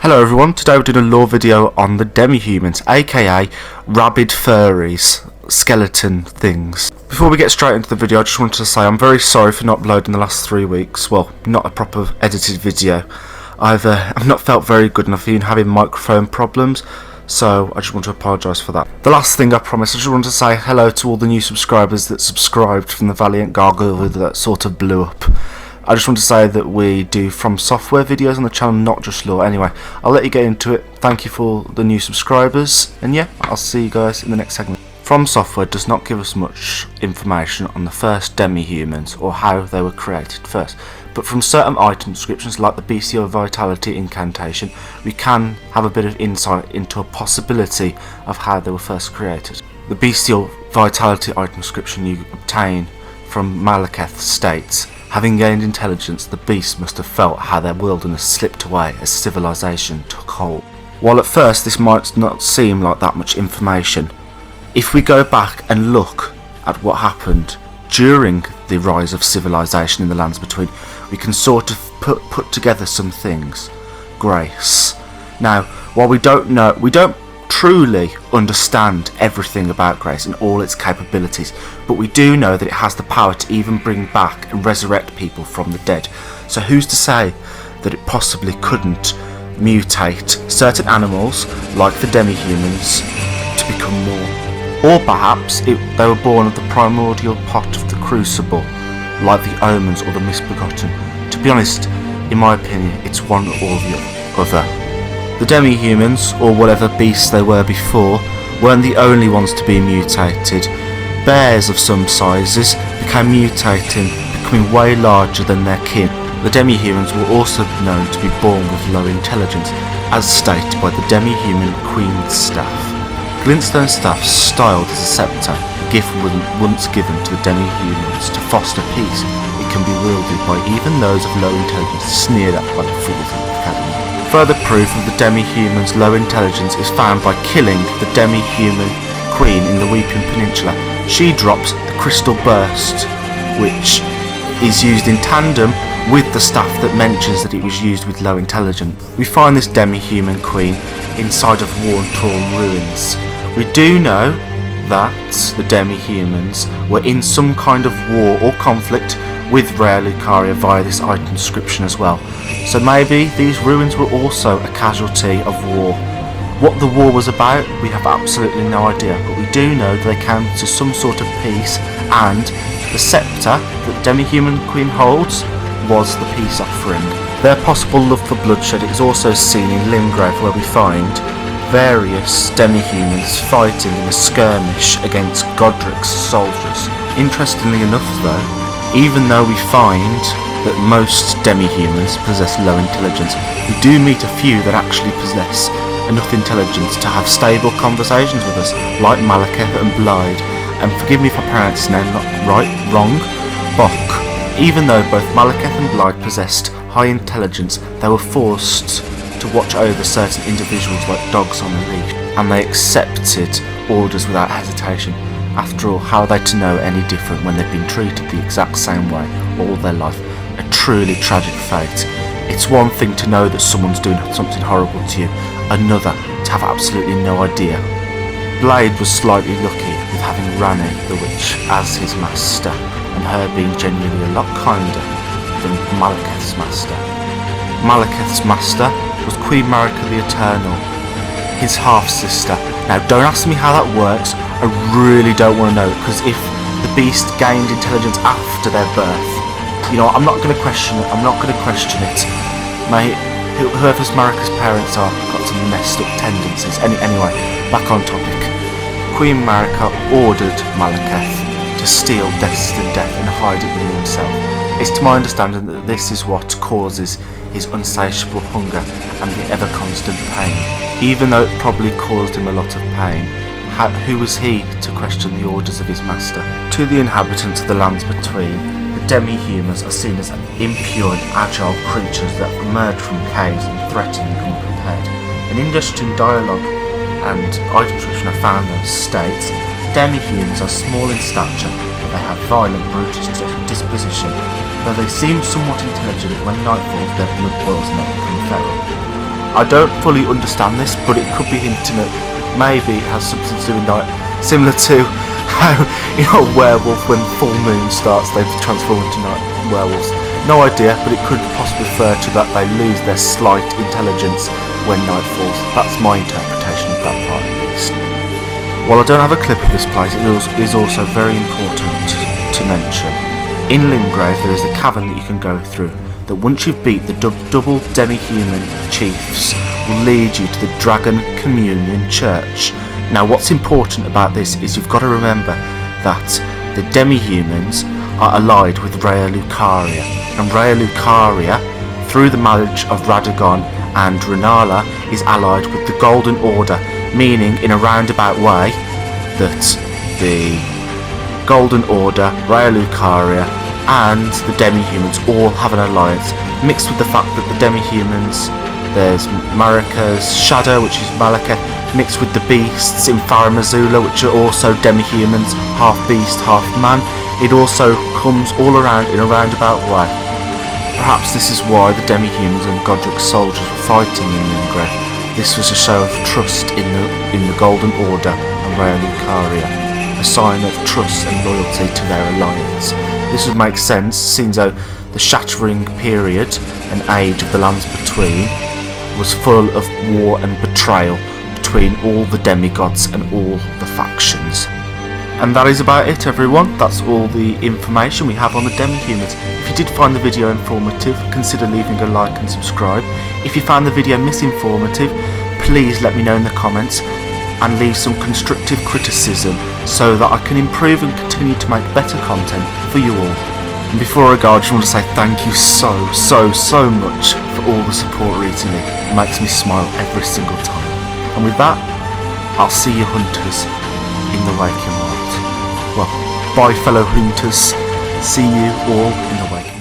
Hello everyone, today we're doing a lore video on the demi-humans, aka rabid furries, skeleton things. Before we get straight into the video, I just wanted to say I'm very sorry for not uploading the last 3 weeks. Well, not a proper edited video. I've not felt very good and I've been having microphone problems, so I just want to apologise for that. The last thing I promised, I just wanted to say hello to all the new subscribers that subscribed from the Valiant Gargoyle that sort of blew up. I just want to say that we do from software videos on the channel, not just lore. Anyway, I'll let you get into it. Thank you for the new subscribers, and yeah, I'll see you guys in the next segment. From Software does not give us much information on the first demi-humans or how they were created first, but from certain item descriptions like the bestial vitality incantation, we can have a bit of insight into a possibility of how they were first created. The bestial vitality item description you obtain from Malekith states, having gained intelligence, the beast must have felt how their wilderness slipped away as civilization took hold. While at first this might not seem like that much information, if we go back and look at what happened during the rise of civilization in the lands between, we can sort of put together some things. Grace. Now, while we don't truly understand everything about grace and all its capabilities, but we do know that it has the power to even bring back and resurrect people from the dead. So who's to say that it possibly couldn't mutate certain animals like the demi-humans to become more? Or perhaps they were born of the primordial pot of the crucible, like the omens or the misbegotten. To be honest, in my opinion, it's one or the other. The demi-humans, or whatever beasts they were before, weren't the only ones to be mutated. Bears of some sizes became mutating, becoming way larger than their kin. The demi-humans were also known to be born with low intelligence, as stated by the demi-human Queen's staff. Glintstone staff styled as a sceptre, a gift once given to the demi-humans to foster peace. It can be wielded by even those of low intelligence, sneered at by the fools of the academy. Further proof of the demi-human's low intelligence is found by killing the demi-human queen in the Weeping Peninsula. She drops the crystal burst, which is used in tandem with the staff that mentions that it was used with low intelligence. We find this demi-human queen inside of war-torn ruins. We do know that the demi-humans were in some kind of war or conflict with Rare Lucaria via this item description as well. So maybe these ruins were also a casualty of war. What the war was about, we have absolutely no idea, but we do know that they came to some sort of peace, and the sceptre that the demi-human queen holds was the peace offering. Their possible love for bloodshed is also seen in Limgrave, where we find various demi-humans fighting in a skirmish against Godric's soldiers. Interestingly enough though, even though we find that most demi-humans possess low intelligence, we do meet a few that actually possess enough intelligence to have stable conversations with us, like Malekith and Blyde, and forgive me if I pronounce his name wrong, Bok. Even though both Malekith and Blyde possessed high intelligence, they were forced to watch over certain individuals like dogs on a leash, and they accepted orders without hesitation. After all, how are they to know any different when they've been treated the exact same way all their life? A truly tragic fate. It's one thing to know that someone's doing something horrible to you, another to have absolutely no idea. Blade was slightly lucky with having Rani the Witch as his master, and her being genuinely a lot kinder than Malekith's master. Malekith's master was Queen Marika the Eternal, his half-sister. Now don't ask me how that works, I really don't want to know, because if the beast gained intelligence after their birth, you know, I'm not going to question it, whoever's Marika's parents are got some messed up tendencies. Anyway, back on topic. Queen Marika ordered Malekith to steal destined death and hide it within himself. It's to my understanding that this is what causes his insatiable hunger and the ever-constant pain. Even though it probably caused him a lot of pain, who was he to question the orders of his master? To the inhabitants of the lands between, the demi-humans are seen as impure and agile creatures that emerge from caves and threaten and unprepared. An interesting dialogue and item description I found that states, demi-humans are small in stature, but they have violent, brutish disposition. Though they seem somewhat intelligent, when night falls their blood boils and they become feral. I don't fully understand this, but it could be hinting at maybe it has something to do with night, similar to how a werewolf, when full moon starts, they transform into night werewolves. No idea, but it could possibly refer to that they lose their slight intelligence when night falls. That's my interpretation of that part at least. While I don't have a clip of this place, it is also very important to mention. In Limgrave there is a cavern that you can go through, that once you've beat the double demi-human chiefs will lead you to the Dragon Communion Church. Now what's important about this is you've got to remember that the demi-humans are allied with Rhea Lucaria, and Rhea Lucaria, through the marriage of Radagon and Renala, is allied with the Golden Order, meaning in a roundabout way that the Golden Order, Rhea Lucaria and the demi-humans all have an alliance, mixed with the fact that the demi-humans, there's Marika's shadow, which is Malekith, mixed with the beasts in Faramazula, which are also demi-humans, half beast, half man. It also comes all around in a roundabout way. Perhaps this is why the demi-humans and Godric's soldiers were fighting in Limgrave. This was a show of trust in the Golden Order and Rhea Lucaria, a sign of trust and loyalty to their alliance. This would make sense, since though the shattering period and age of the lands between was full of war and betrayal between all the demigods and all the factions. And that is about it, everyone. That's all the information we have on the demi-humans. If you did find the video informative, consider leaving a like and subscribe. If you found the video misinformative, please let me know in the comments and leave some constructive criticism so that I can improve and continue to make better content for you all. And before I go, I just want to say thank you so much for all the support recently. It makes me smile every single time. And with that, I'll see you hunters in the waking world. Well, bye fellow hunters. See you all in the waking.